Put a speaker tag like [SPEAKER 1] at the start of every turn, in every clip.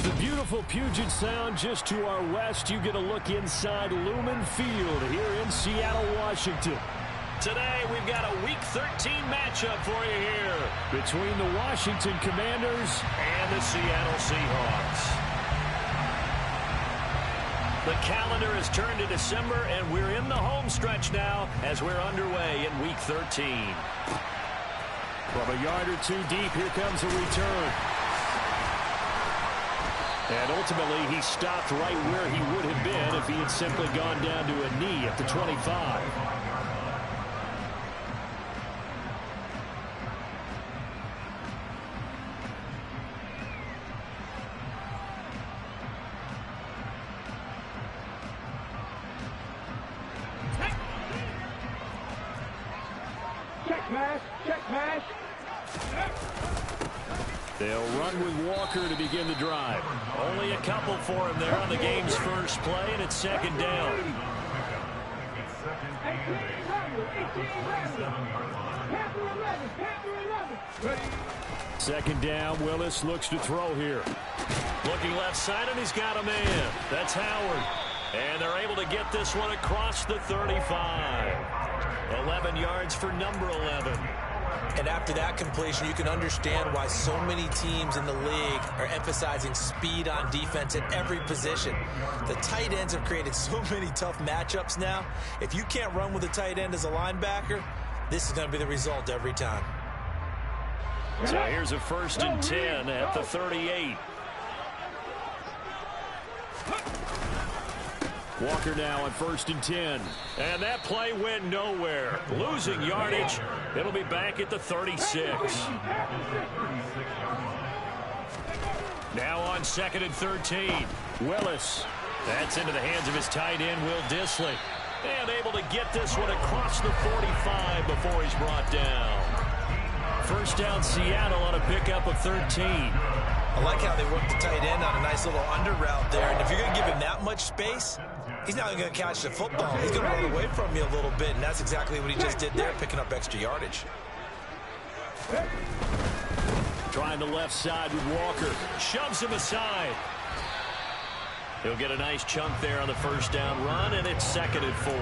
[SPEAKER 1] the beautiful Puget Sound just to our west, you get a look inside Lumen Field here in Seattle, Washington.
[SPEAKER 2] Today, we've got a Week 13 matchup for you here
[SPEAKER 1] between the Washington Commanders
[SPEAKER 2] and the Seattle Seahawks. The calendar has turned to December, and we're in the home stretch now as we're underway in Week 13.
[SPEAKER 1] From a yard or two deep, here comes a return. And ultimately, he stopped right where he would have been if he had simply gone down to a knee at the 25. They'll run with Walker to begin the drive.
[SPEAKER 2] Only a couple for him there on the game's first play, and it's second down.
[SPEAKER 1] Second down, Willis looks to throw here.
[SPEAKER 2] Looking left side, and he's got a man. That's Howard. And they're able to get this one across the 35. 11 yards for number 11.
[SPEAKER 3] And after that completion, you can understand why so many teams in the league are emphasizing speed on defense at every position. The tight ends have created so many tough matchups now. If you can't run with a tight end as a linebacker, this is going to be the result every time.
[SPEAKER 2] So here's a 1st and 10 at the 38.
[SPEAKER 1] Walker now on 1st and 10.
[SPEAKER 2] And that play went nowhere. Losing yardage. It'll be back at the 36. Now on 2nd and 13. Willis. That's into the hands of his tight end, Will Dissly. And able to get this one across the 45 before he's brought down. First down, Seattle on a pickup of 13.
[SPEAKER 3] I like how they work the tight end on a nice little under route there. And if you're going to give him that much space, he's not going to catch the football. He's going to run away from you a little bit, and that's exactly what he just did there, picking up extra yardage.
[SPEAKER 1] Trying the left side with Walker.
[SPEAKER 2] Shoves him aside. He'll get a nice chunk there on the first down run, and it's 2nd and 4.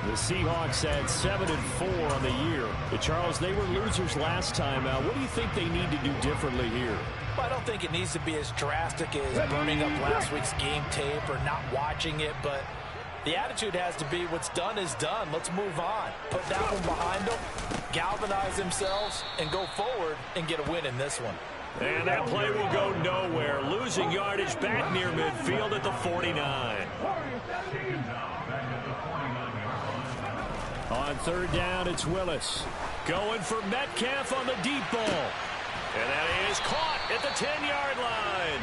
[SPEAKER 1] The Seahawks had 7 and 4 on the year. But Charles, they were losers last time out. What do you think they need to do differently here?
[SPEAKER 3] Well, I don't think it needs to be as drastic as burning up last week's game tape or not watching it, but the attitude has to be what's done is done. Let's move on. Put that one behind them, galvanize themselves, and go forward and get a win in this one.
[SPEAKER 2] And that play will go nowhere. Losing yardage back near midfield at the 49.
[SPEAKER 1] On 3rd down, it's Willis.
[SPEAKER 2] Going for Metcalf on the deep ball. And that is caught at the 10-yard line.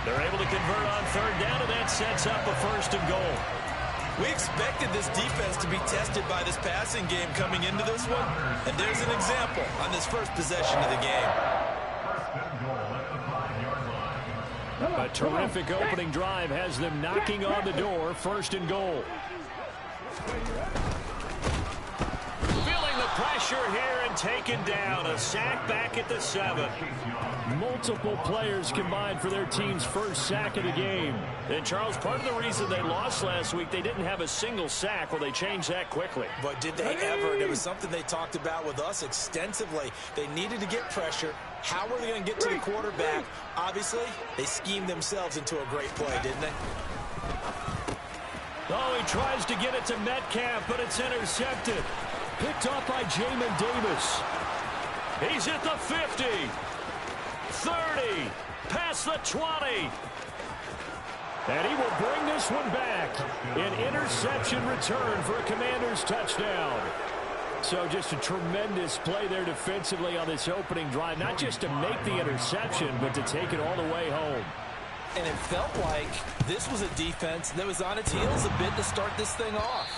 [SPEAKER 2] They're able to convert on 3rd down, and that sets up a 1st and goal.
[SPEAKER 3] We expected this defense to be tested by this passing game coming into this one. And there's an example on this first possession of the game.
[SPEAKER 1] A terrific opening drive has them knocking on the door. 1st and goal.
[SPEAKER 2] Feeling the pressure here and taken down. A sack back at the 7.
[SPEAKER 1] Multiple players combined for their team's first sack of the game.
[SPEAKER 2] And Charles, part of the reason they lost last week, they didn't have a single sack. Well, they changed that quickly.
[SPEAKER 3] But did they ever? And it was something they talked about with us extensively. They needed to get pressure. How were they going to get to the quarterback? Obviously, they schemed themselves into a great play, didn't they?
[SPEAKER 1] Oh, he tries to get it to Metcalf, but it's intercepted. Picked off by Jamin Davis.
[SPEAKER 2] He's at the 50. 30. Past the 20.
[SPEAKER 1] And he will bring this one back. An interception return for a Commanders touchdown. So just a tremendous play there defensively on this opening drive. Not just to make the interception, but to take it all the way home.
[SPEAKER 3] And it felt like this was a defense that was on its heels a bit to start this thing off.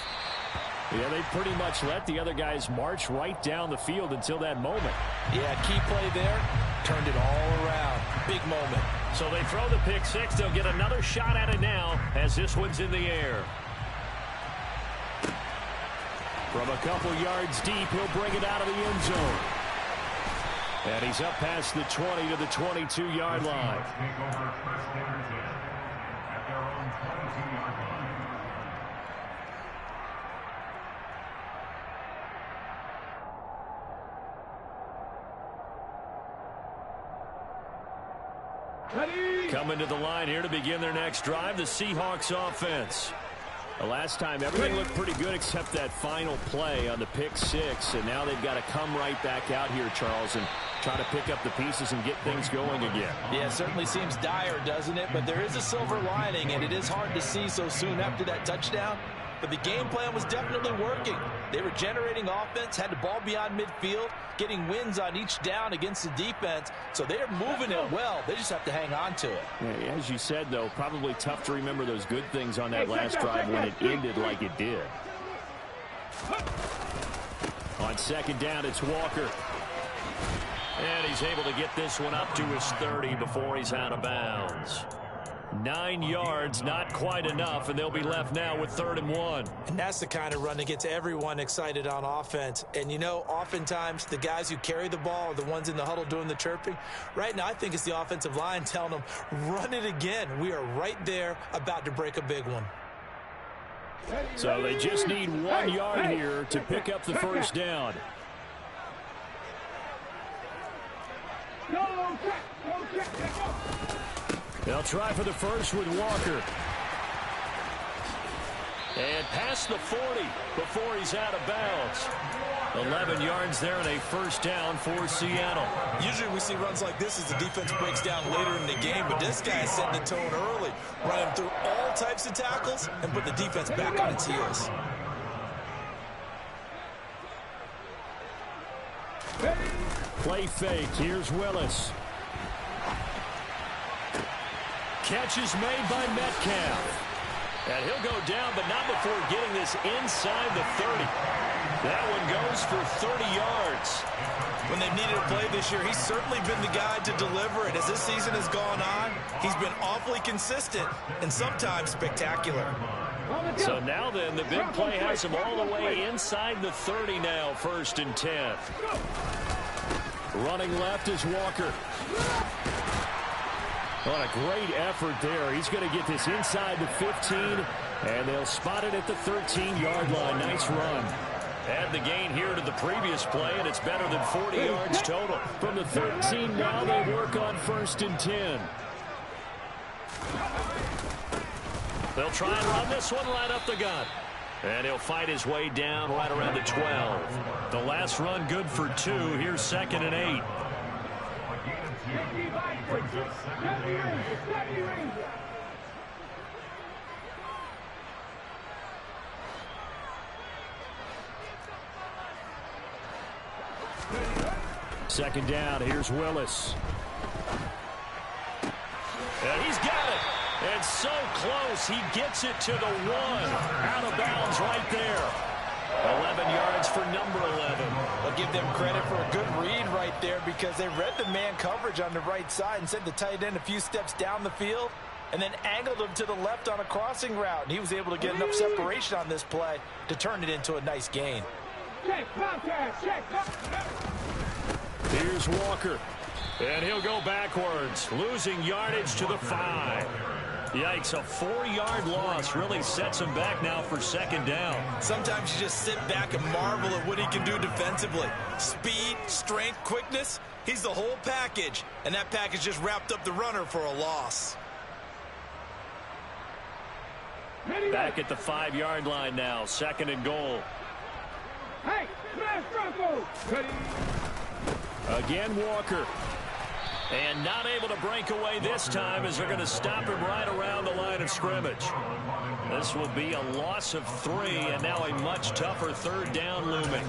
[SPEAKER 1] Yeah, they pretty much let the other guys march right down the field until that moment.
[SPEAKER 3] Yeah, key play there. Turned it all around. Big moment.
[SPEAKER 2] So they throw the pick six. They'll get another shot at it now as this one's in the air.
[SPEAKER 1] From a couple yards deep, he'll bring it out of the end zone. And he's up past the 20 to the 22-yard line. Coming to the line here to begin their next drive, the Seahawks offense. The last time, everything looked pretty good except that final play on the pick six. And now they've got to come right back out here, Charles, and try to pick up the pieces and get things going again.
[SPEAKER 3] Yeah, it certainly seems dire, doesn't it? But there is a silver lining, and it is hard to see so soon after that touchdown. But the game plan was definitely working. They were generating offense, had the ball beyond midfield, getting wins on each down against the defense. So they are moving it well. They just have to hang on to it.
[SPEAKER 1] Yeah, as you said, though, probably tough to remember those good things on that last drive when it ended like it did. On second down, it's Walker. And he's able to get this one up to his 30 before he's out of bounds. 9 yards, not quite enough, and they'll be left now with 3rd and 1.
[SPEAKER 3] And that's the kind of run that gets everyone excited on offense. And, you know, oftentimes the guys who carry the ball are the ones in the huddle doing the chirping. Right now, I think it's the offensive line telling them, run it again. We are right there about to break a big one.
[SPEAKER 1] So they just need 1 yard here to pick up the first down. They'll try for the first with Walker. And past the 40 before he's out of bounds. 11 yards there and a first down for Seattle.
[SPEAKER 3] Usually we see runs like this as the defense breaks down later in the game, but this guy is setting the tone early, running through all types of tackles and put the defense back on its heels.
[SPEAKER 1] Play fake. Here's Willis. Catch is made by Metcalf. And he'll go down, but not before getting this inside the 30. That one goes for 30 yards.
[SPEAKER 3] When they've needed a play this year, he's certainly been the guy to deliver it. As this season has gone on, he's been awfully consistent and sometimes spectacular.
[SPEAKER 1] So now then, the big play has him all the way inside the 30 now, 1st and 10. Running left is Walker. What a great effort there. He's going to get this inside the 15, and they'll spot it at the 13-yard line. Nice run. Add the gain here to the previous play, and it's better than 40 yards total. From the 13, now they work on 1st and 10. They'll try and run this one right up the gut. And he'll fight his way down right around the 12. The last run good for 2. Here's 2nd and 8. Second down, here's Willis. And he's got it. And so close, he gets it to the 1. Out of bounds right there. 11 yards for number 11.
[SPEAKER 3] I'll give them credit for a good read right there because they read the man coverage on the right side and sent the tight end a few steps down the field and then angled him to the left on a crossing route. And he was able to get enough separation on this play to turn it into a nice gain.
[SPEAKER 1] Here's Walker. And he'll go backwards, losing yardage to the 5. Yikes, a 4-yard loss really sets him back now for 2nd down.
[SPEAKER 3] Sometimes you just sit back and marvel at what he can do defensively. Speed, strength, quickness, he's the whole package. And that package just wrapped up the runner for a loss.
[SPEAKER 1] Back at the 5-yard line now, 2nd and goal.
[SPEAKER 4] Hey, smash Bronco!
[SPEAKER 1] Again, Walker. And not able to break away this time as they're going to stop him right around the line of scrimmage. This will be a loss of 3, and now a much tougher 3rd down looming.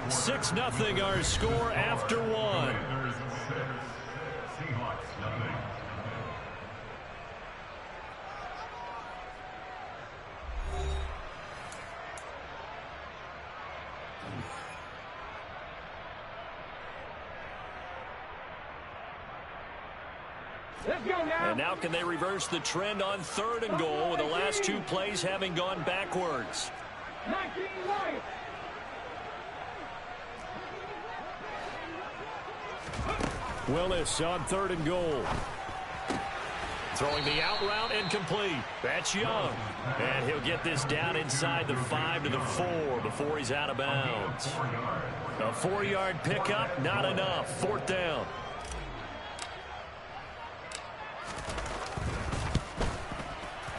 [SPEAKER 1] Six 0 our score after 1.
[SPEAKER 4] Let's go now.
[SPEAKER 2] And now can they reverse the trend on 3rd and goal with the last 2 plays having gone backwards?
[SPEAKER 4] 19 White.
[SPEAKER 1] Willis on 3rd and goal.
[SPEAKER 2] Throwing the out route incomplete. That's Young. And he'll get this down inside the 5 to the 4 before he's out of bounds. A 4-yard pickup, not enough. 4th down.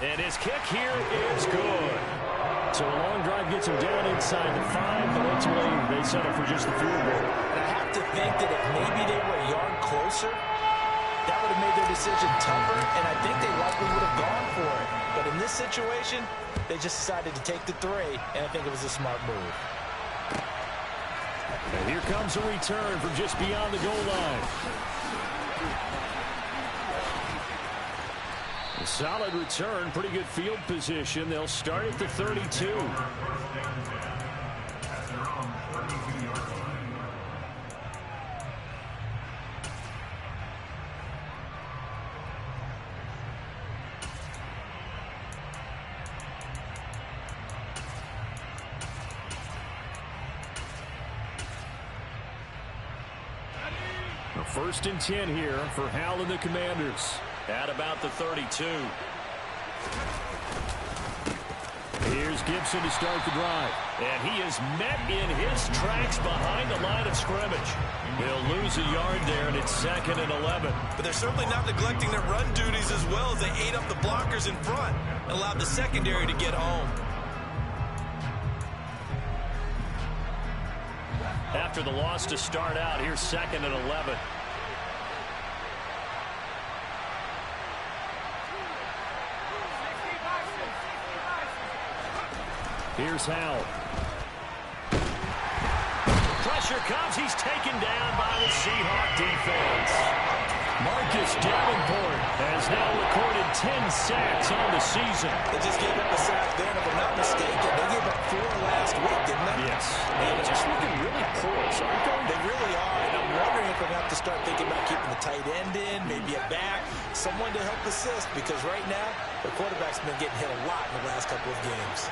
[SPEAKER 2] And his kick here is good.
[SPEAKER 1] So a long drive gets him down inside the 5, but ultimately they settle for just the field goal.
[SPEAKER 3] And I have to think that if maybe they were a yard closer, that would have made their decision tougher, and I think they likely would have gone for it. But in this situation, they just decided to take the 3, and I think it was a smart move.
[SPEAKER 1] And here comes a return from just beyond the goal line. A solid return, pretty good field position. They'll start at the 32. A 1st and 10 here for Hal and the Commanders.
[SPEAKER 2] At about the 32.
[SPEAKER 1] Here's Gibson to start the drive.
[SPEAKER 2] And he is met in his tracks behind the line of scrimmage. He'll lose a yard there, and it's 2nd and 11.
[SPEAKER 3] But they're certainly not neglecting their run duties as well as they ate up the blockers in front and allowed the secondary to get home.
[SPEAKER 2] After the loss to start out, here's 2nd and 11.
[SPEAKER 1] Here's Hal.
[SPEAKER 2] Pressure comes. He's taken down by the Seahawk defense.
[SPEAKER 1] Marcus Davenport has now recorded 10 sacks on the season.
[SPEAKER 3] They just gave up a sack there, and if I'm not mistaken, they gave up 4 last week, didn't they?
[SPEAKER 1] Yes.
[SPEAKER 3] They're just looking really porous, aren't they? They really are, and I'm wondering if I'm going to have to start thinking about keeping the tight end in, maybe a back, someone to help assist, because right now, the quarterback's been getting hit a lot in the last couple of games.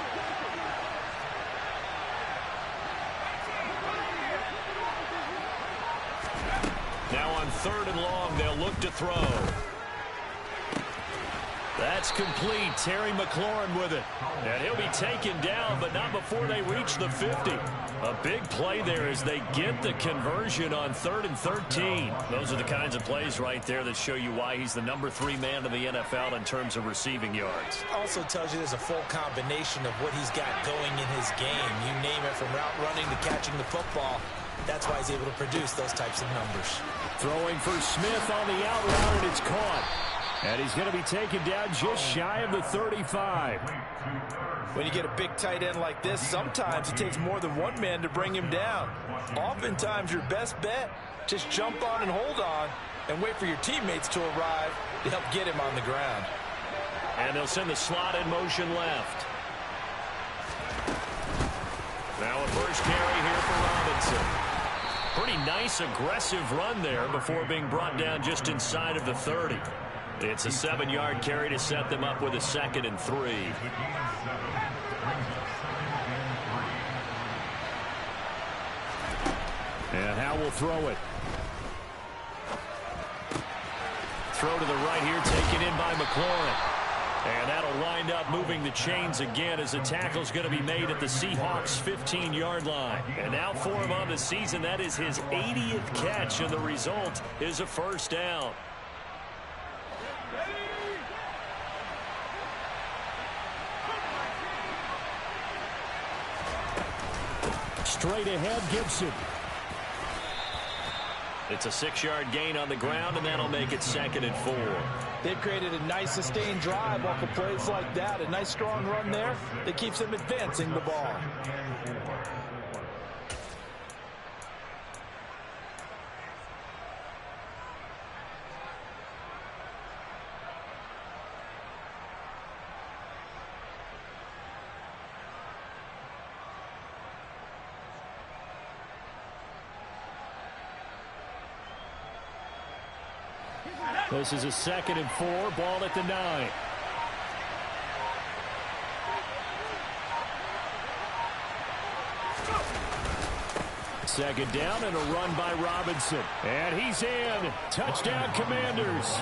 [SPEAKER 2] Now on 3rd and long, they'll look to throw. That's complete. Terry McLaurin with it. And he'll be taken down, but not before they reach the 50. A big play there as they get the conversion on 3rd and 13. Those are the kinds of plays right there that show you why he's the number 3 man in the NFL in terms of receiving yards.
[SPEAKER 3] Also tells you there's a full combination of what he's got going in his game. You name it, from route running to catching the football. That's why he's able to produce those types of numbers.
[SPEAKER 1] Throwing for Smith on the out route, and it's caught. And he's going to be taken down just shy of the 35.
[SPEAKER 5] When you get a big tight end like this, sometimes it takes more than one man to bring him down. Oftentimes, your best bet, just jump on and hold on and wait for your teammates to arrive to help get him on the ground.
[SPEAKER 2] And they'll send the slot in motion left. Now a first carry here for Robinson. Pretty nice, aggressive run there before being brought down just inside of the 30. It's a 7-yard carry to set them up with a 2nd and 3.
[SPEAKER 1] And Hal will throw it.
[SPEAKER 2] Throw to the right here, taken in by McLaurin. And that'll wind up moving the chains again as the tackle's going to be made at the Seahawks' 15-yard line. And now for him on the season, that is his 80th catch, and the result is a first down.
[SPEAKER 1] Straight ahead, Gibson.
[SPEAKER 2] It's a 6-yard gain on the ground, and that'll make it 2nd and 4.
[SPEAKER 5] They've created a nice sustained drive off of plays like that. A nice strong run there that keeps them advancing the ball.
[SPEAKER 1] This is a 2nd and 4, ball at the 9. Second down and a run by Robinson. And he's in. Touchdown, Commanders.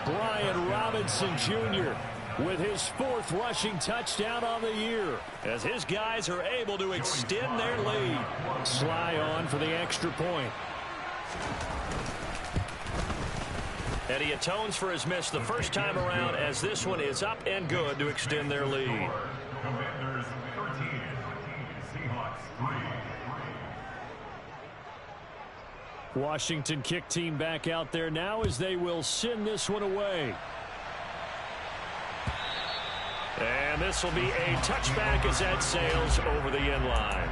[SPEAKER 1] Brian Robinson Jr. with his 4th rushing touchdown on the year,
[SPEAKER 2] as his guys are able to extend their lead.
[SPEAKER 1] Sly on for the extra point.
[SPEAKER 2] And he atones for his miss the first time around, as this one is up and good to extend their lead.
[SPEAKER 1] Washington kick team back out there now as they will send this one away.
[SPEAKER 2] And this will be a touchback as that sails over the end line.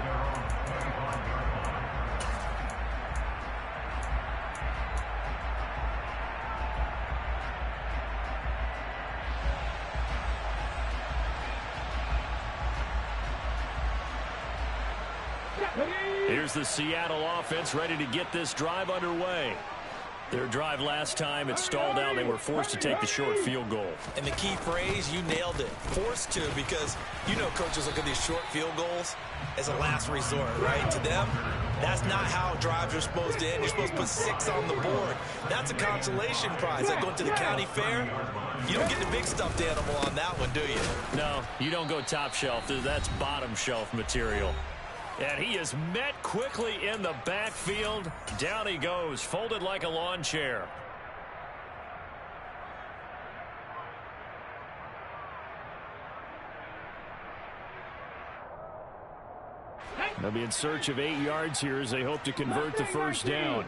[SPEAKER 2] Here's the Seattle offense ready to get this drive underway. Their drive last time, it stalled out. They were forced to take the short field goal.
[SPEAKER 3] And the key phrase, you nailed it. Forced to, because you know coaches look at these short field goals as a last resort, right? To them, that's not how drives are supposed to end. You're supposed to put 6 on the board. That's a consolation prize. Like going to the county fair, you don't get the big stuffed animal on that one, do you?
[SPEAKER 2] No, you don't go top shelf. That's bottom shelf material. And he is met quickly in the backfield. Down he goes, folded like a lawn chair.
[SPEAKER 1] They'll be in search of 8 yards here as they hope to convert the first down.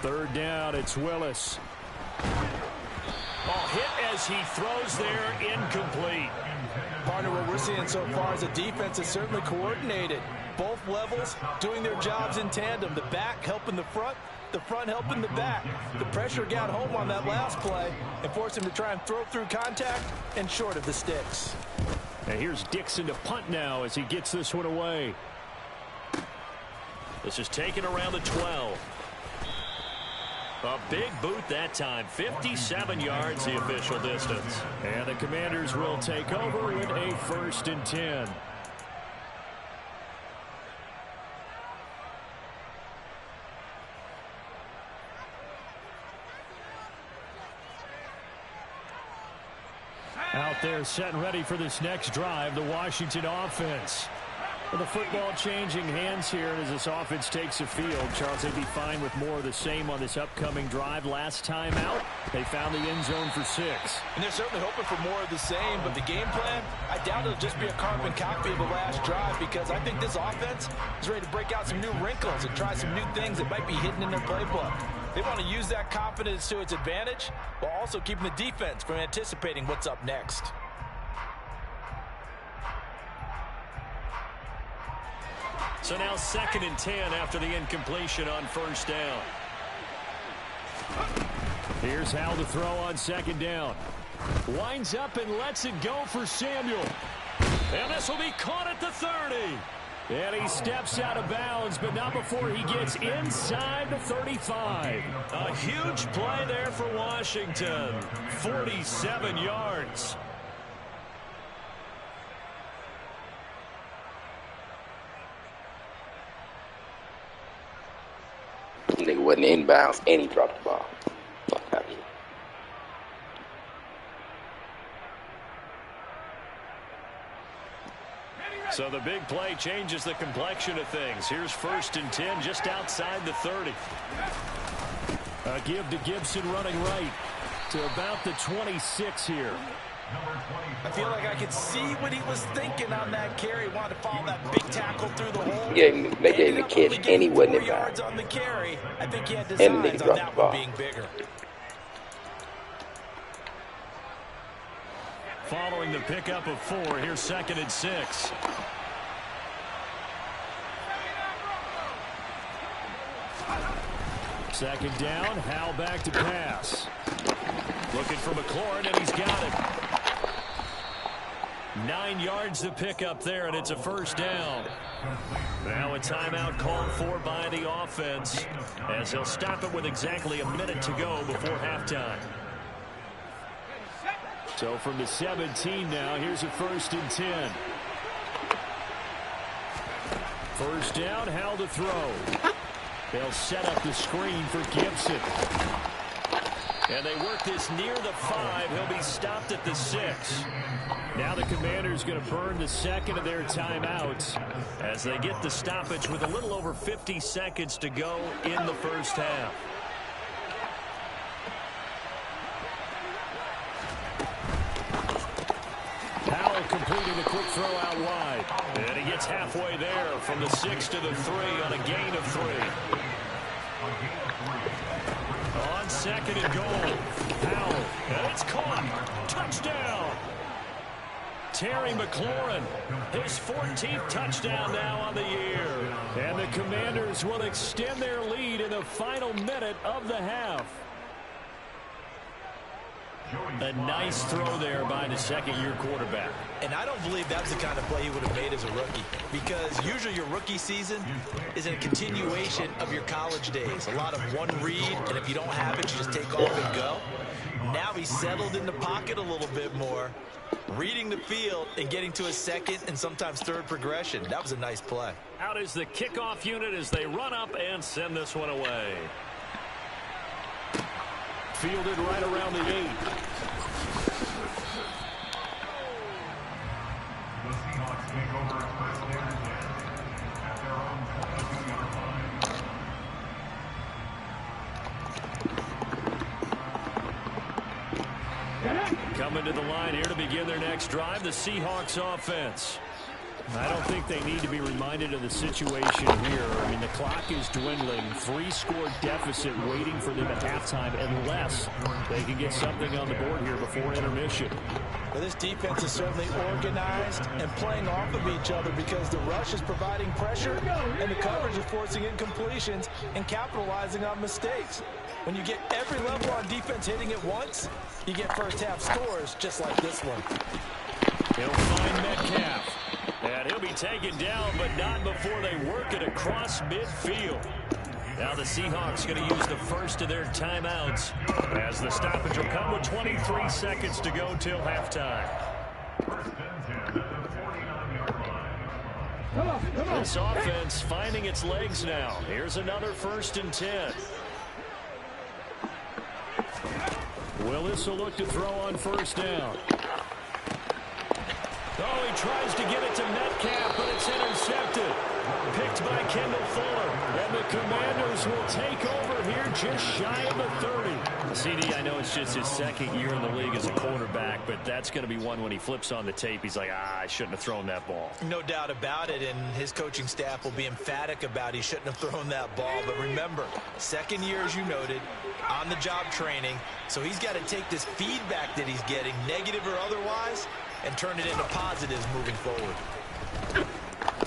[SPEAKER 1] Third down, it's Willis.
[SPEAKER 2] Ball hit as he throws there, incomplete.
[SPEAKER 5] Partner, what we're seeing so far is the defense is certainly coordinated. Both levels doing their jobs in tandem. The back helping the front helping the back. The pressure got home on that last play and forced him to try and throw through contact and short of the sticks.
[SPEAKER 1] And here's Dixon to punt now as he gets this one away.
[SPEAKER 2] This is taken around the 12. A big boot that time, 57 yards the official distance.
[SPEAKER 1] And the Commanders will take over with a 1st and 10. Out there set and ready for this next drive, the Washington offense. Well, the football changing hands here as this offense takes the field. Charles, they'd be fine with more of the same on this upcoming drive. Last time out, they found the end zone for 6.
[SPEAKER 5] And they're certainly hoping for more of the same, but the game plan, I doubt it'll just be a carbon copy of the last drive, because I think this offense is ready to break out some new wrinkles and try some new things that might be hidden in their playbook. They want to use that confidence to its advantage while also keeping the defense from anticipating what's up next.
[SPEAKER 2] So now 2nd and 10 after the incompletion on first down.
[SPEAKER 1] Here's Hal to throw on 2nd down. Winds up and lets it go for Samuel.
[SPEAKER 2] And this will be caught at the 30.
[SPEAKER 1] And he steps out of bounds, but not before he gets inside the 35.
[SPEAKER 2] A huge play there for Washington. 47 yards.
[SPEAKER 6] Nigga wasn't inbounds and he dropped the ball. Fuck out of here.
[SPEAKER 2] So the big play changes the complexion of things. Here's 1st and 10 just outside the 30.
[SPEAKER 1] A give to Gibson running right to about the 26 here.
[SPEAKER 5] I feel like I could see what he was thinking on that carry. He wanted to follow that big tackle through the hole.
[SPEAKER 6] They gave him the catch, and he wasn't
[SPEAKER 5] 4 yards
[SPEAKER 6] inbounds.
[SPEAKER 5] on the carry. I think he had
[SPEAKER 6] And
[SPEAKER 5] designs on that one being bigger.
[SPEAKER 2] Following the pickup of 4, here's 2nd and 6.
[SPEAKER 1] Second down, Hal back to pass.
[SPEAKER 2] Looking for McLaurin, and he's got it. 9 yards to pick up there, and it's a first down. Now a timeout called for by the offense, as they'll stop it with exactly a minute to go before halftime.
[SPEAKER 1] So from the 17 now, here's a 1st and 10. First down, Howell to throw. They'll set up the screen for Gibson. And they work this near the 5. He'll be stopped at the 6. Now the Commanders going to burn the second of their timeouts as they get the stoppage with a little over 50 seconds to go in the first half. Howell completing the quick throw out wide.
[SPEAKER 2] And he gets halfway there from the 6 to the 3 on a gain of 3. On 2nd and goal. Howell. And it's caught. Touchdown. Terry McLaurin. His 14th touchdown now on the year.
[SPEAKER 1] And the Commanders will extend their lead in the final minute of the half.
[SPEAKER 2] A nice throw there by the second-year quarterback.
[SPEAKER 3] And I don't believe that's the kind of play he would have made as a rookie, because usually your rookie season is a continuation of your college days. A lot of one read, and if you don't have it, you just take off and go. Now he's settled in the pocket a little bit more, reading the field and getting to a second and sometimes third progression. That was a nice play.
[SPEAKER 2] Out is the kickoff unit as they run up and send this one away.
[SPEAKER 1] Fielded right around the 8.
[SPEAKER 2] Coming to the line here to begin their next drive, the Seahawks offense.
[SPEAKER 1] I don't think they need to be reminded of the situation here. I mean, the clock is dwindling. 3-score deficit waiting for them at halftime unless they can get something on the board here before intermission.
[SPEAKER 5] Well, this defense is certainly organized and playing off of each other because the rush is providing pressure and the coverage is forcing incompletions and capitalizing on mistakes. When you get every level on defense hitting at once, you get first-half scores just like this one.
[SPEAKER 2] He'll find Metcalf. And he'll be taken down, but not before they work it across midfield. Now the Seahawks going to use the first of their timeouts as the stoppage will come with 23 seconds to go till halftime. This offense finding its legs now. Here's another 1st and 10.
[SPEAKER 1] Willis will look to throw on 1st down.
[SPEAKER 2] Oh, he tries to get it to Metcalf, but it's intercepted. Picked by Kendall Fuller.
[SPEAKER 1] And the Commanders will take over here just shy of the 30.
[SPEAKER 2] CD, I know it's just his second year in the league as a quarterback, but that's going to be one when he flips on the tape. He's like, I shouldn't have thrown that ball.
[SPEAKER 3] No doubt about it, and his coaching staff will be emphatic about he shouldn't have thrown that ball. But remember, second year, as you noted, on-the-job training, so he's got to take this feedback that he's getting, negative or otherwise, and turn it into positives moving forward.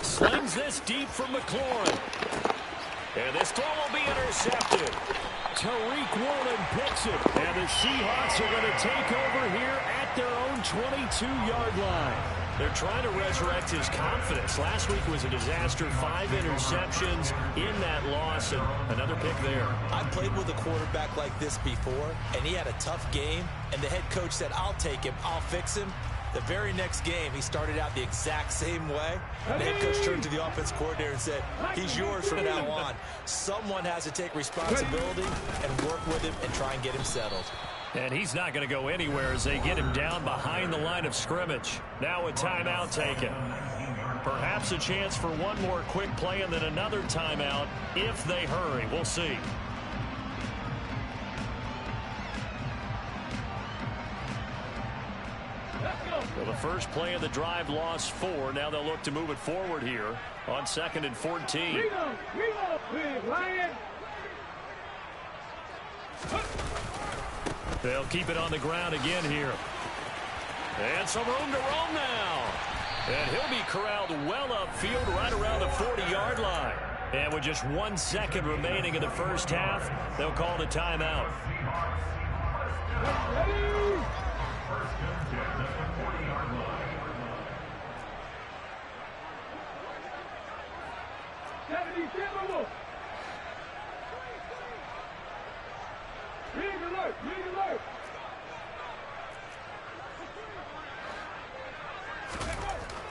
[SPEAKER 2] Slings this deep from McLaurin. And this throw will be intercepted.
[SPEAKER 1] Tariq Woolen picks it. And the Seahawks are going to take over here at their own 22-yard line.
[SPEAKER 2] They're trying to resurrect his confidence. Last week was a disaster. 5 interceptions in that loss, and another pick there.
[SPEAKER 3] I've played with a quarterback like this before, and he had a tough game, and the head coach said, I'll take him, I'll fix him. The very next game, he started out the exact same way. The head coach turned to the offense coordinator and said, he's yours from now on. Someone has to take responsibility and work with him and try and get him settled.
[SPEAKER 2] And he's not going to go anywhere as they get him down behind the line of scrimmage. Now a timeout taken. Perhaps a chance for one more quick play and then another timeout if they hurry. We'll see. Well, the first play of the drive lost 4. Now they'll look to move it forward here on 2nd and 14. They'll keep it on the ground again here. And some room to roam now. And he'll be corralled well upfield right around the 40-yard line. And with just 1 second remaining in the first half, they'll call the timeout.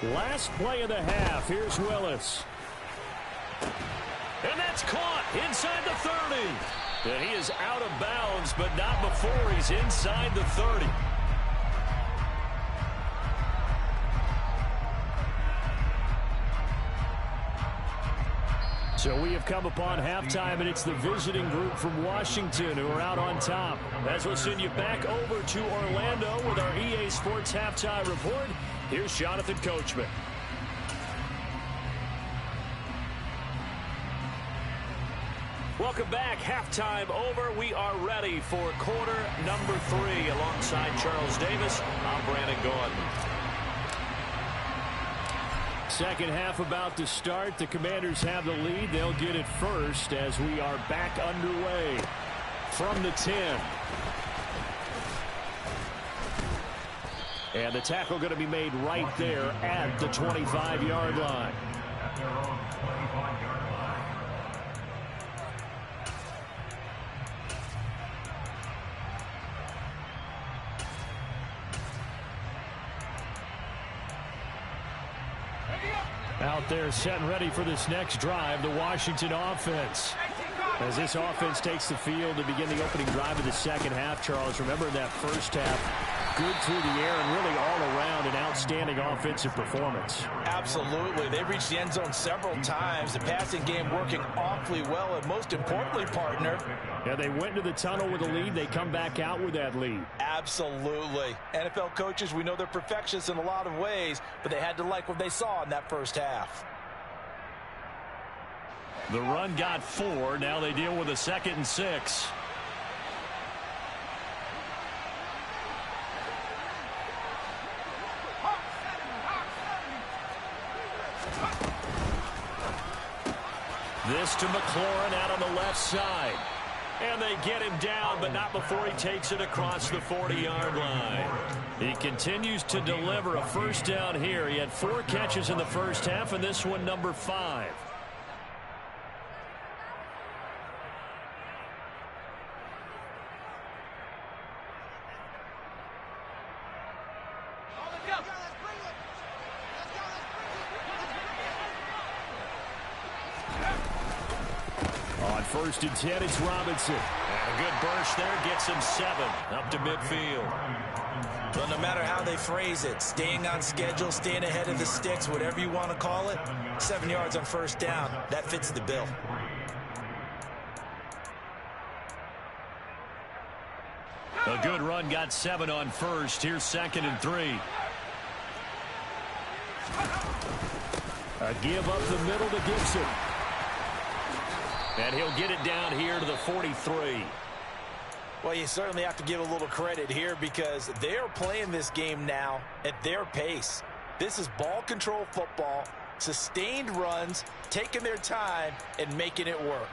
[SPEAKER 1] Last play of the half. Here's Willis.
[SPEAKER 2] And that's caught inside the 30. And he is out of bounds, but not before he's inside the 30.
[SPEAKER 1] So we have come upon halftime, and it's the visiting group from Washington who are out on top. As we'll send you back over to Orlando with our EA Sports Halftime Report, here's Jonathan Coachman.
[SPEAKER 2] Welcome back. Halftime over. We are ready for quarter number 3. Alongside Charles Davis, I'm Brandon Gordon.
[SPEAKER 1] Second half about to start. The Commanders have the lead. They'll get it first as we are back underway from the 10. And the tackle going to be made right there at the 25-yard line. Out there set and ready for this next drive, the Washington offense. As this offense takes the field to begin the opening drive of the second half, Charles, remember in that first half, good through the air and really all around an outstanding offensive performance.
[SPEAKER 5] Absolutely. They reached the end zone several times. The passing game working awfully well, and most importantly, partner.
[SPEAKER 1] Yeah, they went to the tunnel with a lead. They come back out with that lead.
[SPEAKER 5] Absolutely. NFL coaches, we know they're perfectionists in a lot of ways, but they had to like what they saw in that first half.
[SPEAKER 2] The run got 4. Now they deal with a 2nd and 6. This to McLaurin out on the left side. And they get him down, but not before he takes it across the 40-yard line. He continues to deliver a first down here. He had 4 catches in the first half, and this one number 5.
[SPEAKER 1] On 1st and 10, it's Robinson.
[SPEAKER 2] And a good burst there gets him 7 up to midfield.
[SPEAKER 3] Well, no matter how they phrase it, staying on schedule, staying ahead of the sticks, whatever you want to call it, 7 yards on first down, that fits the bill.
[SPEAKER 2] A good run got 7 on first. Here's 2nd and 3.
[SPEAKER 1] A give up the middle to Gibson.
[SPEAKER 2] And he'll get it down here to the 43.
[SPEAKER 3] Well, you certainly have to give a little credit here because they are playing this game now at their pace. This is ball control football, sustained runs, taking their time, and making it work.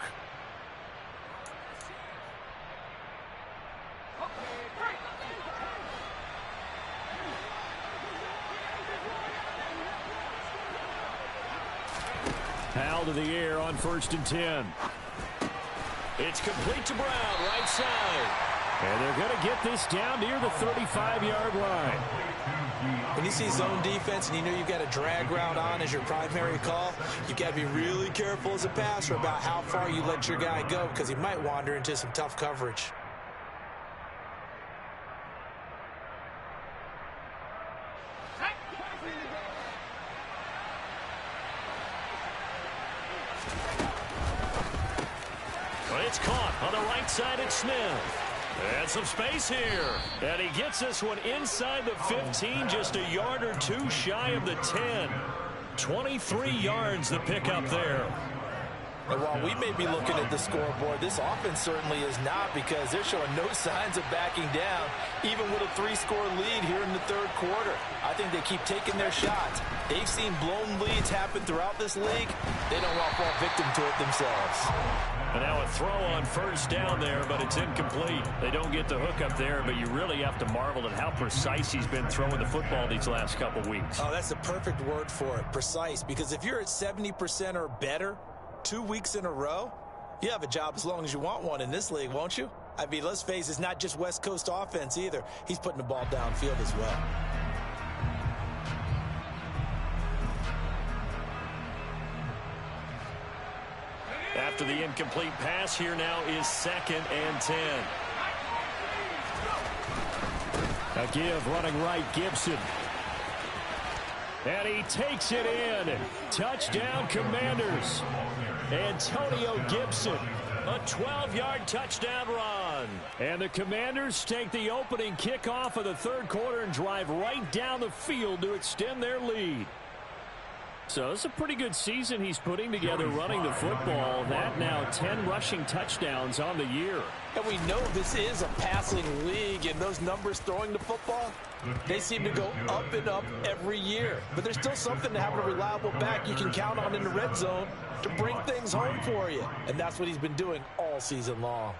[SPEAKER 1] Powell to the air on 1st and 10.
[SPEAKER 2] It's complete to Brown, right side.
[SPEAKER 1] And they're going to get this down near the 35-yard line.
[SPEAKER 3] When you see zone defense and you know you've got a drag route on as your primary call, you've got to be really careful as a passer about how far you let your guy go because he might wander into some tough coverage.
[SPEAKER 2] It's caught on the right side at Smith. And some space here. And he gets this one inside the 15, just a yard or 2 shy of the 10. 23 yards the pickup there.
[SPEAKER 5] And while we may be looking at the scoreboard, this offense certainly is not because they're showing no signs of backing down, even with a 3-score lead here in the third quarter. I think they keep taking their shots. They've seen blown leads happen throughout this league. They don't want to fall victim to it themselves.
[SPEAKER 2] And now a throw on first down there, but it's incomplete. They don't get the hook up there, but you really have to marvel at how precise he's been throwing the football these last couple weeks.
[SPEAKER 3] Oh, that's the perfect word for it, precise, because if you're at 70% or better, 2 weeks in a row? You have a job as long as you want one in this league, won't you? I mean, let's face it, it's not just West Coast offense either. He's putting the ball downfield as well.
[SPEAKER 2] After the incomplete pass, here now is 2nd and 10.
[SPEAKER 1] A give running right, Gibson. And he takes it in. Touchdown, Commanders. Antonio Gibson.
[SPEAKER 2] A 12-yard touchdown run.
[SPEAKER 1] And the Commanders take the opening kickoff of the third quarter and drive right down the field to extend their lead. So it's a pretty good season he's putting together running the football. That now 10 rushing touchdowns on the year.
[SPEAKER 3] And we know this is a passing league, and those numbers throwing the football, they seem to go up and up every year. But there's still something to having a reliable back you can count on in the red zone to bring things home for you. And that's what he's been doing all season long.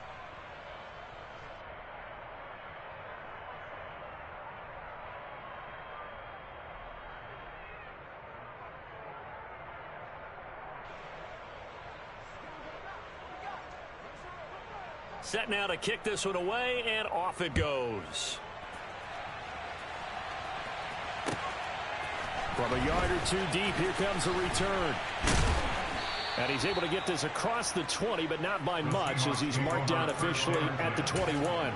[SPEAKER 2] Set now to kick this one away, and off it goes.
[SPEAKER 1] From a yard or two deep, here comes a return. And he's able to get this across the 20, but not by much, as he's marked down officially at the 21.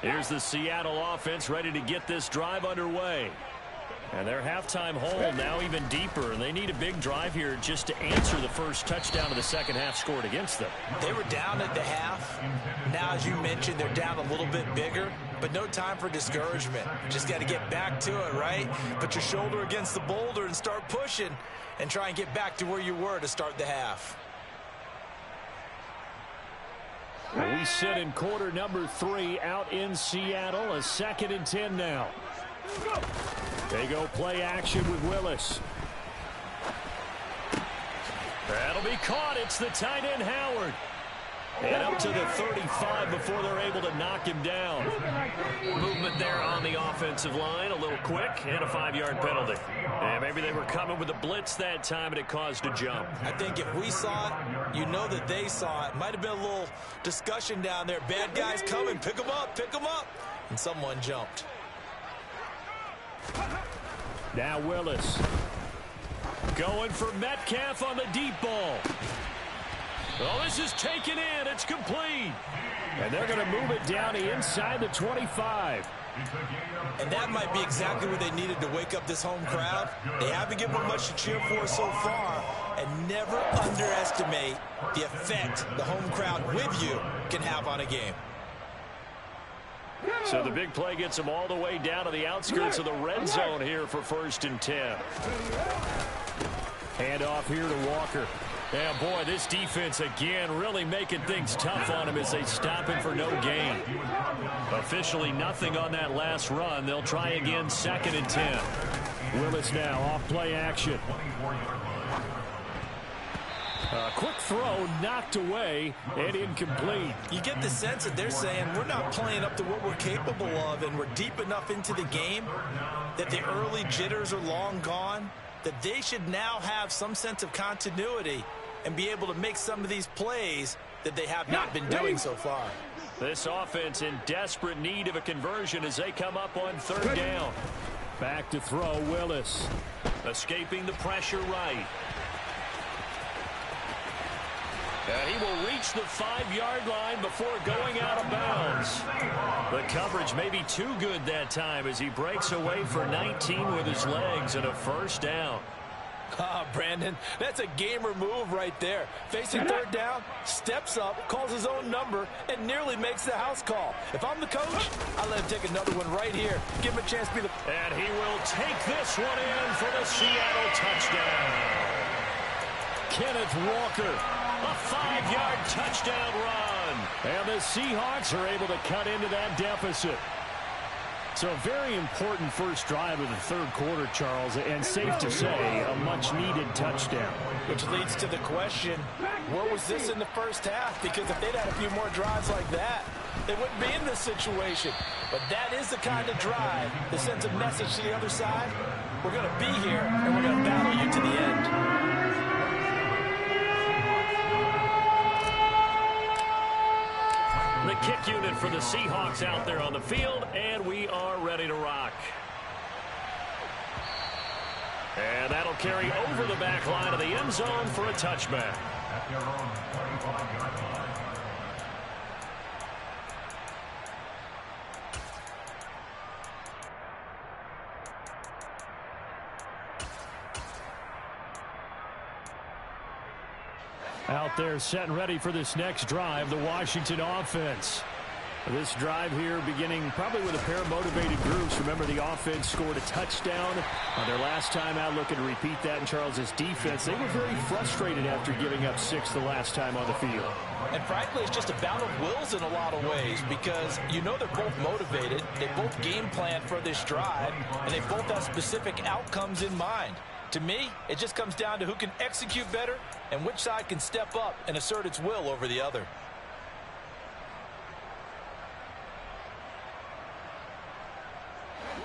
[SPEAKER 2] Here's the Seattle offense ready to get this drive underway. And their halftime hole now even deeper, and they need a big drive here just to answer the first touchdown of the second half scored against them.
[SPEAKER 3] They were down at the half. Now, as you mentioned, they're down a little bit bigger, but no time for discouragement. Just got to get back to it, right? Put your shoulder against the boulder and start pushing and try and get back to where you were to start the half.
[SPEAKER 1] We sit in quarter number 3 out in Seattle. A 2nd and 10 now. They go play action with Willis.
[SPEAKER 2] That'll be caught. It's the tight end, Howard. And up to the 35 before they're able to knock him down. Movement there on the offensive line. A little quick and a 5-yard penalty. And maybe they were coming with a blitz that time and it caused a jump.
[SPEAKER 3] I think if we saw it, you know that they saw it. Might have been a little discussion down there. Bad guys coming. Pick them up. Pick them up. And someone jumped.
[SPEAKER 1] Now Willis.
[SPEAKER 2] Going for Metcalf on the deep ball. Oh, this is taken in. It's complete.
[SPEAKER 1] And they're going to move it down inside the 25.
[SPEAKER 3] And that might be exactly what they needed to wake up this home crowd. They haven't given them much to cheer for so far. And never underestimate the effect the home crowd with you can have on a game.
[SPEAKER 2] So the big play gets them all the way down to the outskirts of the red zone here for 1st and 10.
[SPEAKER 1] Hand off here to Walker.
[SPEAKER 2] Yeah, boy, this defense again really making things tough on him as they stop him for no gain. Officially nothing on that last run. They'll try again 2nd and 10.
[SPEAKER 1] Willis now off play action. Quick throw knocked away and incomplete.
[SPEAKER 3] You get the sense that they're saying we're not playing up to what we're capable of, and we're deep enough into the game that the early jitters are long gone, that they should now have some sense of continuity and be able to make some of these plays that they have not been doing so far.
[SPEAKER 2] This offense in desperate need of a conversion as they come up on 3rd down.
[SPEAKER 1] Back to throw, Willis.
[SPEAKER 2] Escaping the pressure right. And he will reach the 5-yard line before going out of bounds. The coverage may be too good that time as he breaks away for 19 with his legs and a 1st down.
[SPEAKER 3] Brandon, that's a gamer move right there. Facing 3rd down, steps up, calls his own number, and nearly makes the house call. If I'm the coach, I let him take another one right here. Give him a chance to be the...
[SPEAKER 2] And he will take this one in for the Seattle touchdown.
[SPEAKER 1] Kenneth Walker.
[SPEAKER 2] A 5-yard touchdown run.
[SPEAKER 1] And the Seahawks are able to cut into that deficit. So a very important first drive of the third quarter, Charles, and safe to say a much-needed touchdown.
[SPEAKER 5] Which leads to the question, where was this in the first half? Because if they'd had a few more drives like that, they wouldn't be in this situation. But that is the kind of drive that sends a message to the other side. We're going to be here, and we're going to battle you to the end.
[SPEAKER 2] The kick unit for the Seahawks out there on the field, and we are ready to rock. And that'll carry over the back line of the end zone for a touchback.
[SPEAKER 1] Out there set and ready for this next drive, the Washington offense. This drive here beginning probably with a pair of motivated groups. Remember, the offense scored a touchdown on their last time out, looking to repeat that in Charles's defense. They were very frustrated after giving up 6 the last time on the field.
[SPEAKER 5] And frankly, it's just a battle of wills in a lot of ways because you know they're both motivated. They both game plan for this drive, and they both have specific outcomes in mind. To me, it just comes down to who can execute better and which side can step up and assert its will over the other.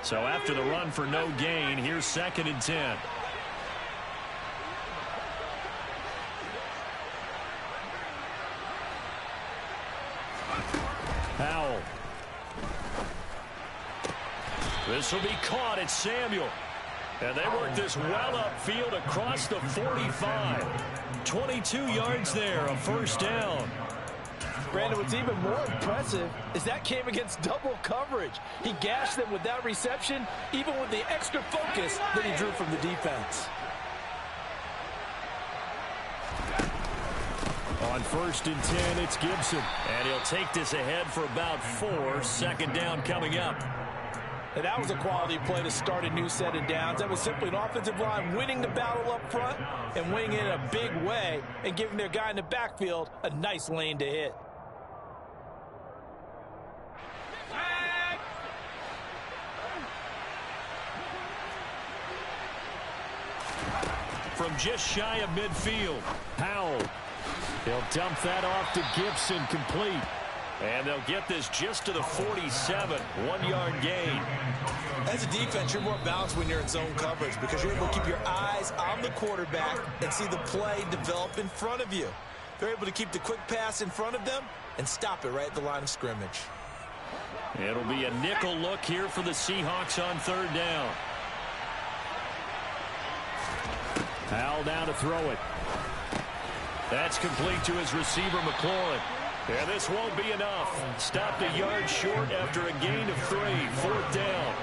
[SPEAKER 2] So after the run for no gain, here's 2nd and 10.
[SPEAKER 1] Powell.
[SPEAKER 2] This will be caught at Samuel. And they work this well upfield across the 45. 22 yards there, a first down.
[SPEAKER 5] Brandon, what's even more impressive is that came against double coverage. He gashed them with that reception, even with the extra focus that he drew from the defense.
[SPEAKER 1] On 1st and 10, it's Gibson.
[SPEAKER 2] And he'll take this ahead for about 4. 2nd down coming up.
[SPEAKER 5] And that was a quality play to start a new set of downs. That was simply an offensive line winning the battle up front and winning it in a big way and giving their guy in the backfield a nice lane to hit.
[SPEAKER 2] From just shy of midfield,
[SPEAKER 1] Powell. He'll dump that off to Gibson, complete.
[SPEAKER 2] and they'll get this just to the 47. 1-yard gain.
[SPEAKER 3] As a defense, you're more balanced when you're in zone coverage because you're able to keep your eyes on the quarterback and see the play develop in front of you. They're able to keep the quick pass in front of them and stop it right at the line of scrimmage.
[SPEAKER 2] It'll be a nickel look here for the Seahawks on 3rd down.
[SPEAKER 1] Powell down to throw it.
[SPEAKER 2] That's complete to his receiver, McLaurin. And this won't be enough. Stopped a yard short after a gain of 3. 4th down.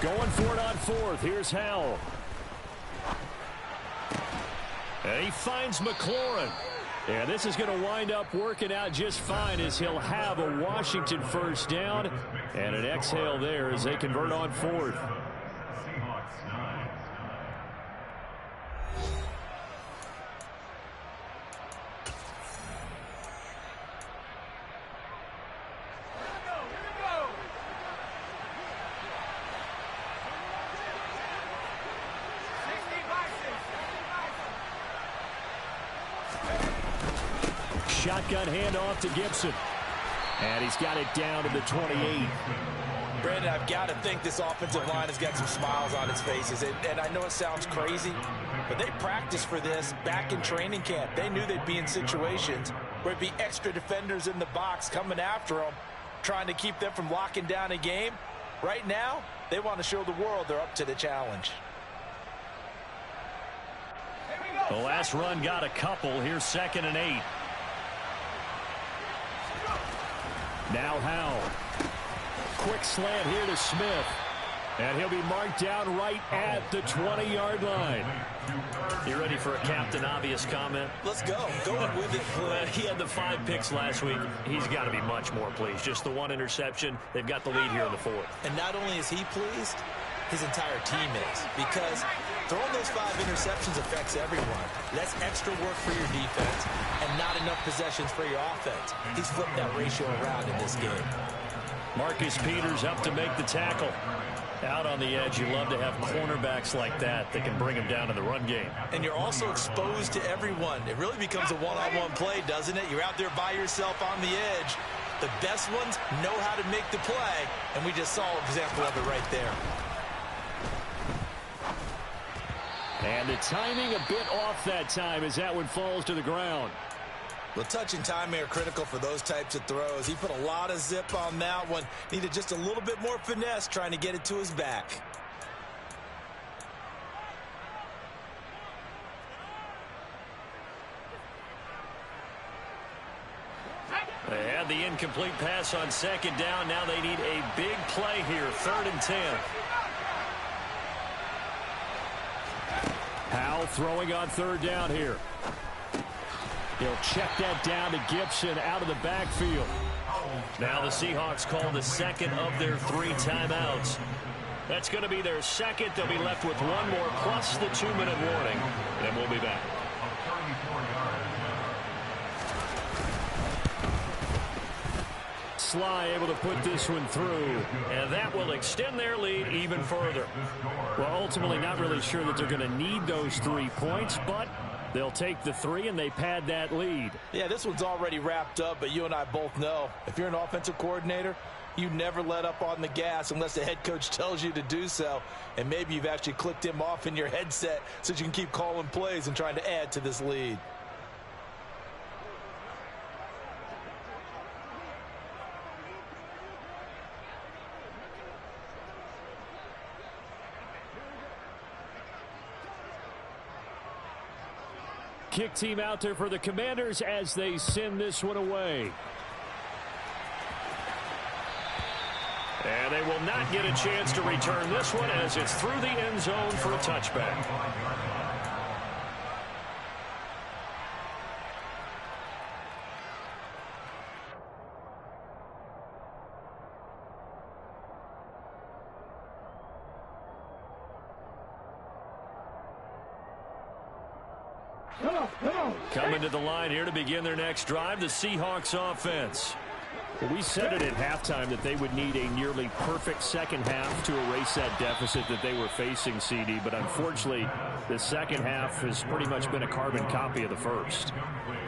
[SPEAKER 1] Going for it on 4th. Here's Howell.
[SPEAKER 2] And he finds McLaurin.
[SPEAKER 1] And this is going to wind up working out just fine as he'll have a Washington 1st down and an exhale there as they convert on 4th. Shotgun handoff to Gibson. And he's got it down to the 28.
[SPEAKER 3] Brandon, I've got to think this offensive line has got some smiles on its faces. And I know it sounds crazy, but they practiced for this back in training camp. They knew they'd be in situations where it'd be extra defenders in the box coming after them, trying to keep them from locking down a game. Right now, they want to show the world they're up to the challenge.
[SPEAKER 2] The last run got a couple. Here's 2nd and 8.
[SPEAKER 1] Now Howell. Quick slant here to Smith. And he'll be marked down right at the 20-yard line.
[SPEAKER 2] You ready for a Captain Obvious comment?
[SPEAKER 3] Let's go. Going with it.
[SPEAKER 2] Well, he had the 5 picks last week. He's got to be much more pleased. Just the 1 interception. They've got the lead here in the 4th.
[SPEAKER 3] And not only is he pleased, his entire team is, because throwing those 5 interceptions affects everyone. That's extra work for your defense and not enough possessions for your offense. He's flipped that ratio around in this game.
[SPEAKER 2] Marcus Peters up to make the tackle. Out on the edge, you love to have cornerbacks like that can bring him down in the run game.
[SPEAKER 3] And you're also exposed to everyone. It really becomes a one-on-one play, doesn't it? You're out there by yourself on the edge. The best ones know how to make the play, and we just saw an example of it right there.
[SPEAKER 1] And the timing a bit off that time as that one falls to the ground.
[SPEAKER 3] Well, touch and timing are critical for those types of throws. He put a lot of zip on that one. Needed just a little bit more finesse trying to get it to his back.
[SPEAKER 2] They had the incomplete pass on second down. Now they need a big play here, 3rd and 10.
[SPEAKER 1] Powell throwing on 3rd down here. He'll check that down to Gibson out of the backfield.
[SPEAKER 2] Now the Seahawks call the second of their 3 timeouts. That's going to be their second. They'll be left with 1 more plus the 2-minute warning. And we'll be back.
[SPEAKER 1] Sly able to put this one through.
[SPEAKER 2] And that will extend their lead even further.
[SPEAKER 1] Well, ultimately not really sure that they're going to need those 3 points, but they'll take the 3 and they pad that lead.
[SPEAKER 5] Yeah, this one's already wrapped up, but you and I both know if you're an offensive coordinator, you never let up on the gas unless the head coach tells you to do so. And maybe you've actually clicked him off in your headset so you can keep calling plays and trying to add to this lead.
[SPEAKER 1] Kick team out there for the Commanders as they send this one away.
[SPEAKER 2] And they will not get a chance to return this one as it's through the end zone for a touchback. Coming to the line here to begin their next drive, the Seahawks offense.
[SPEAKER 1] Well, we said it at halftime that they would need a nearly perfect second half to erase that deficit that they were facing, CD. But unfortunately, the second half has pretty much been a carbon copy of the first.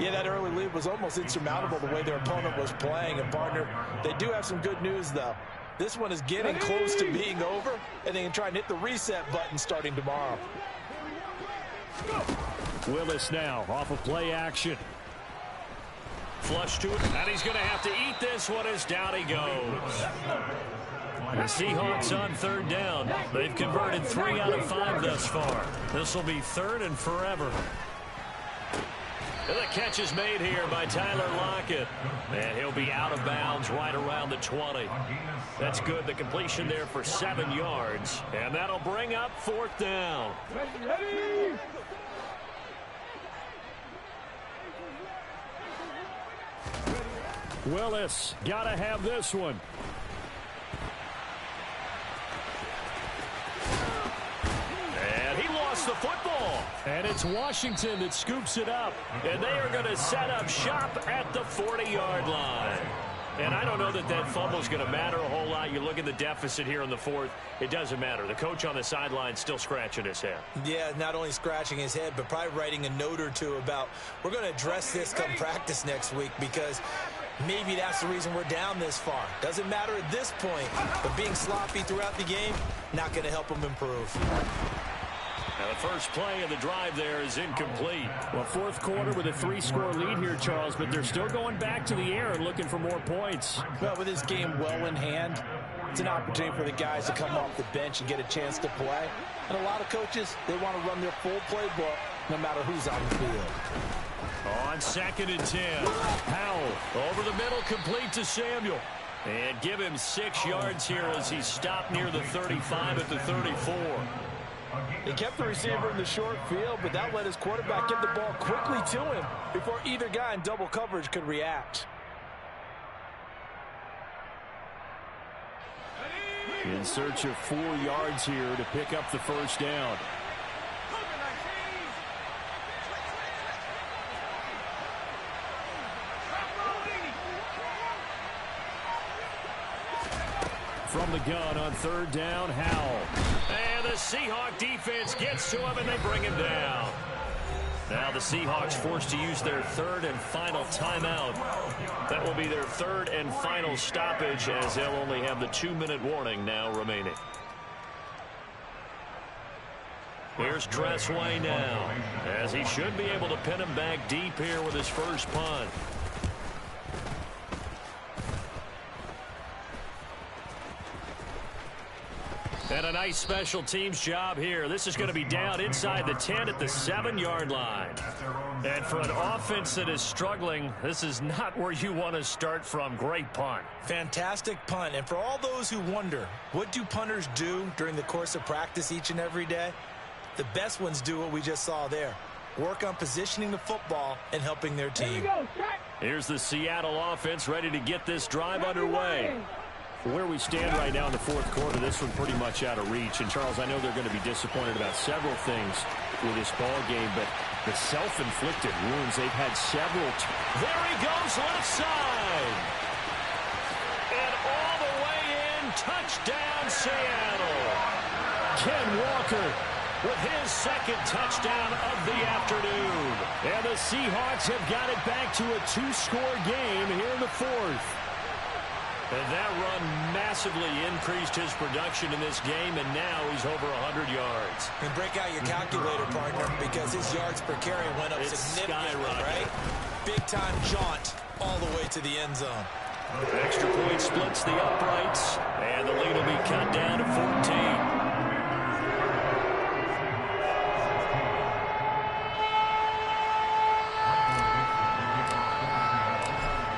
[SPEAKER 5] Yeah, that early lead was almost insurmountable the way their opponent was playing. And, partner, they do have some good news, though. This one is getting close to being over, and they can try and hit the reset button starting tomorrow.
[SPEAKER 1] Willis now off of play action.
[SPEAKER 2] Flush to it, and he's going to have to eat this one as down he goes. The Seahawks on 3rd down. They've converted 3 out of 5 thus far. This will be 3rd and forever. And the catch is made here by Tyler Lockett. And he'll be out of bounds right around the 20. That's good. The completion there for 7 yards. And that'll bring up 4th down.
[SPEAKER 4] Ready.
[SPEAKER 1] Willis got to have this one.
[SPEAKER 2] And he lost the football.
[SPEAKER 1] And it's Washington that scoops it up.
[SPEAKER 2] And they are going to set up shop at the 40-yard line. And I don't know that that fumble is going to matter a whole lot. You look at the deficit here in the 4th. It doesn't matter. The coach on the sideline still scratching his head.
[SPEAKER 3] Yeah, not only scratching his head, but probably writing a note or two about we're going to address this come practice next week because maybe that's the reason we're down this far. Doesn't matter at this point, but being sloppy throughout the game, not going to help them improve.
[SPEAKER 2] Now the first play of the drive there is incomplete.
[SPEAKER 1] Well, 4th quarter with a 3-score lead here, Charles, but they're still going back to the air and looking for more points.
[SPEAKER 5] Well, with this game well in hand, it's an opportunity for the guys to come off the bench and get a chance to play. And a lot of coaches, they want to run their full playbook no matter who's on the field.
[SPEAKER 2] On 2nd and 10. Powell over the middle, complete to Samuel. And give him 6 yards here as he stopped near the 35 at the 34.
[SPEAKER 5] He kept the receiver in the short field, but that let his quarterback get the ball quickly to him before either guy in double coverage could react.
[SPEAKER 1] In search of 4 yards here to pick up the first down. From the gun on 3rd down, Howell.
[SPEAKER 2] And the Seahawk defense gets to him, and they bring him down. Now the Seahawks forced to use their 3rd and final timeout. That will be their 3rd and final stoppage, as they'll only have the 2-minute warning now remaining. Here's Tressway now, as he should be able to pin him back deep here with his first punt. And a nice special teams job here. This is going to be down inside the 10 at the 7-yard line. And for an offense that is struggling, this is not where you want to start from. Great punt.
[SPEAKER 3] Fantastic punt. And for all those who wonder, what do punters do during the course of practice each and every day? The best ones do what we just saw there. Work on positioning the football and helping their team.
[SPEAKER 2] Here's the Seattle offense ready to get this drive underway.
[SPEAKER 1] Where we stand right now in the 4th quarter, this one pretty much out of reach. And, Charles, I know they're going to be disappointed about several things with this ball game, but the self-inflicted wounds, they've had several.
[SPEAKER 2] There he goes, left side. And all the way in, touchdown, Seattle.
[SPEAKER 1] Ken Walker
[SPEAKER 2] with his 2nd touchdown of the afternoon.
[SPEAKER 1] And the Seahawks have got it back to a 2-score game here in the 4th.
[SPEAKER 2] And that run massively increased his production in this game, and now he's over 100 yards.
[SPEAKER 3] And break out your calculator, partner, because his yards per carry went up significantly, right? Big-time jaunt all the way to the end zone.
[SPEAKER 2] Extra point splits the uprights, and the lead will be cut down to 14.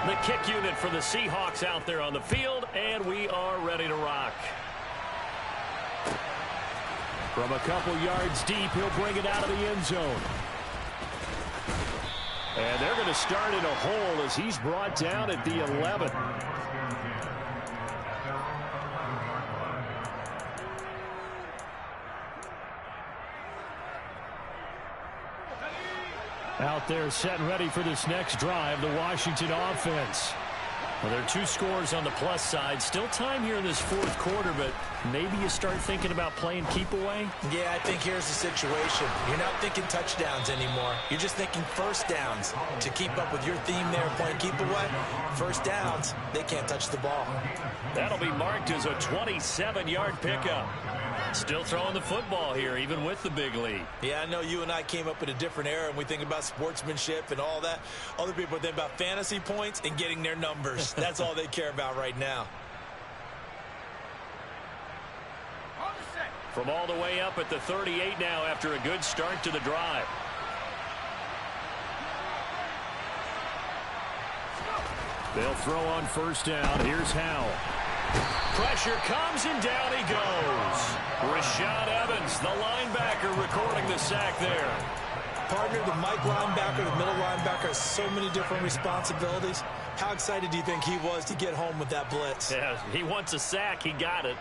[SPEAKER 2] The kick unit for the Seahawks out there on the field, and we are ready to rock.
[SPEAKER 1] From a couple yards deep, he'll bring it out of the end zone. And they're going to start in a hole as he's brought down at the 11. Out there set and ready for this next drive, the Washington offense.
[SPEAKER 2] Well, there are 2 scores on the plus side. Still time here in this 4th quarter, but maybe you start thinking about playing keep away?
[SPEAKER 3] Yeah, I think here's the situation. You're not thinking touchdowns anymore. You're just thinking first downs. To keep up with your theme there, playing keep away, first downs, they can't touch the ball.
[SPEAKER 2] That'll be marked as a 27-yard pickup. Still throwing the football here, even with the big lead.
[SPEAKER 3] Yeah, I know you and I came up in a different era, and we think about sportsmanship and all that. Other people think about fantasy points and getting their numbers. That's all they care about right now.
[SPEAKER 2] From all the way up at the 38 now after a good start to the drive.
[SPEAKER 1] They'll throw on 1st down. Here's Howell.
[SPEAKER 2] Pressure comes, and down he goes. Rashad Evans, the linebacker, recording the sack there.
[SPEAKER 3] Partner, the Mike linebacker, the middle linebacker, has so many different responsibilities. How excited do you think he was to get home with that blitz?
[SPEAKER 2] Yeah, he wants a sack. He got it.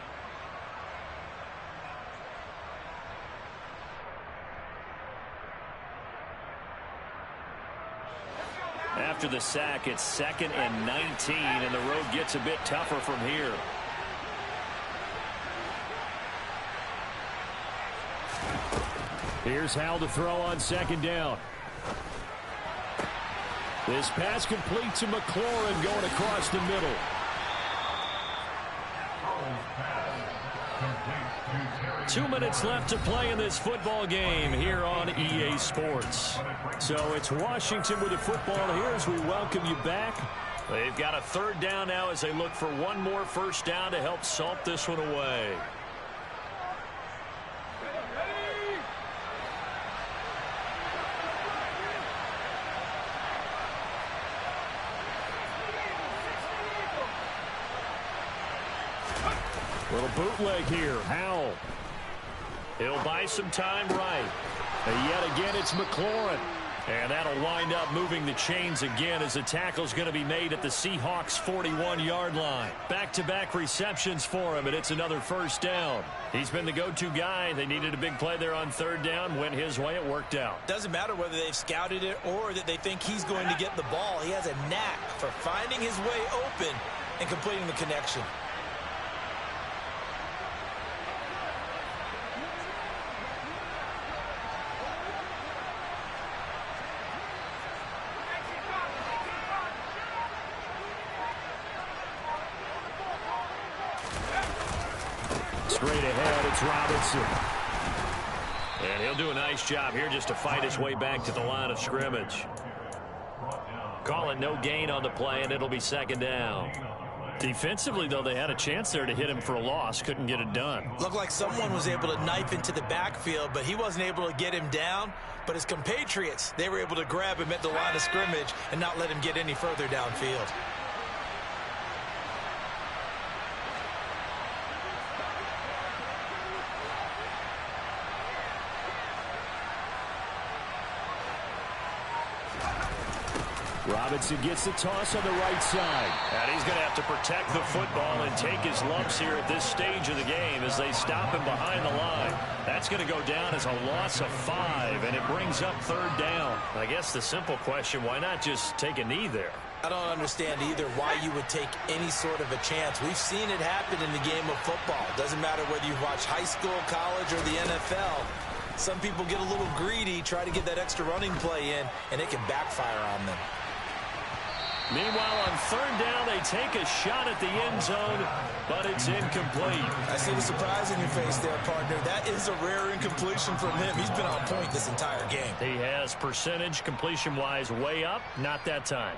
[SPEAKER 2] After the sack, it's 2nd and 19, and the road gets a bit tougher from here.
[SPEAKER 1] Here's Howell to throw on 2nd down. This pass complete to McLaurin going across the middle.
[SPEAKER 2] Two minutes left to play in this football game here on EA Sports.
[SPEAKER 1] So it's Washington with the football here as we welcome you back.
[SPEAKER 2] They've got a 3rd down now as they look for one more first down to help salt this one away.
[SPEAKER 1] Little bootleg here. Howell.
[SPEAKER 2] He'll buy some time right.
[SPEAKER 1] And yet again, it's McLaurin.
[SPEAKER 2] And that'll wind up moving the chains again as the tackle's going to be made at the Seahawks' 41-yard line. Back-to-back receptions for him, and it's another first down. He's been the go-to guy. They needed a big play there on third down. Went his way. It worked out.
[SPEAKER 3] Doesn't matter whether they've scouted it or that they think he's going to get the ball. He has a knack for finding his way open and completing the connection.
[SPEAKER 1] Straight ahead, it's Robinson.
[SPEAKER 2] And he'll do a nice job here just to fight his way back to the line of scrimmage. Calling no gain on the play, and it'll be second down. Defensively, though, they had a chance there to hit him for a loss. Couldn't get it done.
[SPEAKER 3] Looked like someone was able to knife into the backfield, but he wasn't able to get him down. But his compatriots, they were able to grab him at the line of scrimmage and not let him get any further downfield.
[SPEAKER 1] Robinson gets the toss on the right side.
[SPEAKER 2] And he's going to have to protect the football and take his lumps here at this stage of the game as they stop him behind the line. That's going to go down as a loss of 5, and it brings up third down. I guess the simple question, why not just take a knee there?
[SPEAKER 3] I don't understand either why you would take any sort of a chance. We've seen it happen in the game of football. Doesn't matter whether you watch high school, college, or the NFL. Some people get a little greedy, try to get that extra running play in, and it can backfire on them.
[SPEAKER 2] Meanwhile, on third down, they take a shot at the end zone, but it's incomplete.
[SPEAKER 3] I see the surprise in your face there, partner. That is a rare incompletion from him. He's been on point this entire game.
[SPEAKER 2] He has percentage completion-wise way up, not that time.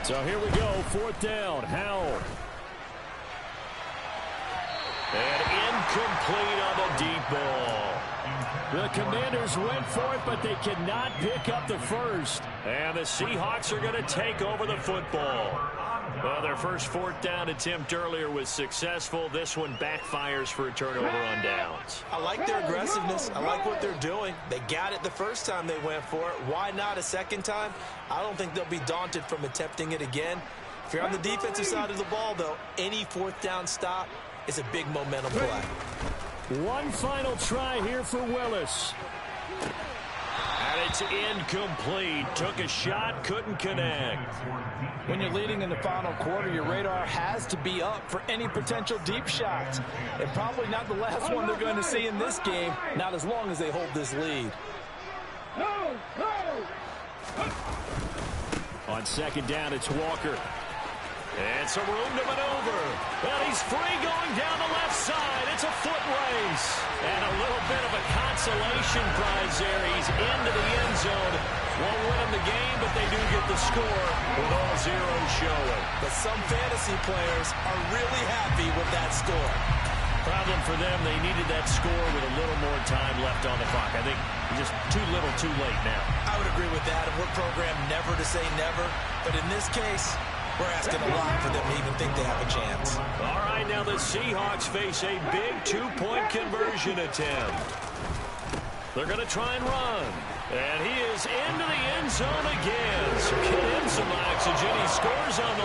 [SPEAKER 1] So here we go, fourth down, Howell.
[SPEAKER 2] And incomplete on the deep ball.
[SPEAKER 1] The Commanders went for it, but they cannot pick up the first.
[SPEAKER 2] And the Seahawks are going to take over the football. Well, their first fourth down attempt earlier was successful. This one backfires for a turnover on downs.
[SPEAKER 3] I like their aggressiveness. I like what they're doing. They got it the first time they went for it. Why not a second time? I don't think they'll be daunted from attempting it again. If you're on the defensive side of the ball, though, any fourth down stop is a big momentum play.
[SPEAKER 1] One final try here for Willis.
[SPEAKER 2] And it's incomplete. Took a shot, couldn't connect.
[SPEAKER 5] When you're leading in the final quarter, your radar has to be up for any potential deep shots. And probably not the last one they're going to see in this game, not as long as they hold this lead.
[SPEAKER 1] On second down, it's Walker.
[SPEAKER 2] And some room to maneuver. Well, he's free going down the left side. It's a foot race. And a little bit of a consolation prize there. He's into the end zone. Won't win him the game, but they do get the score with all zeros showing.
[SPEAKER 3] But some fantasy players are really happy with that score.
[SPEAKER 2] Problem for them, they needed that score with a little more time left on the clock. I think just too little, too late now.
[SPEAKER 3] I would agree with that, and we're programmed never to say never. But in this case, we're asking a lot for them to even think they have a chance.
[SPEAKER 2] All right, now the Seahawks face a big two-point conversion attempt. They're going to try and run. And he is into the end zone again. So get him some oxygen. He scores on the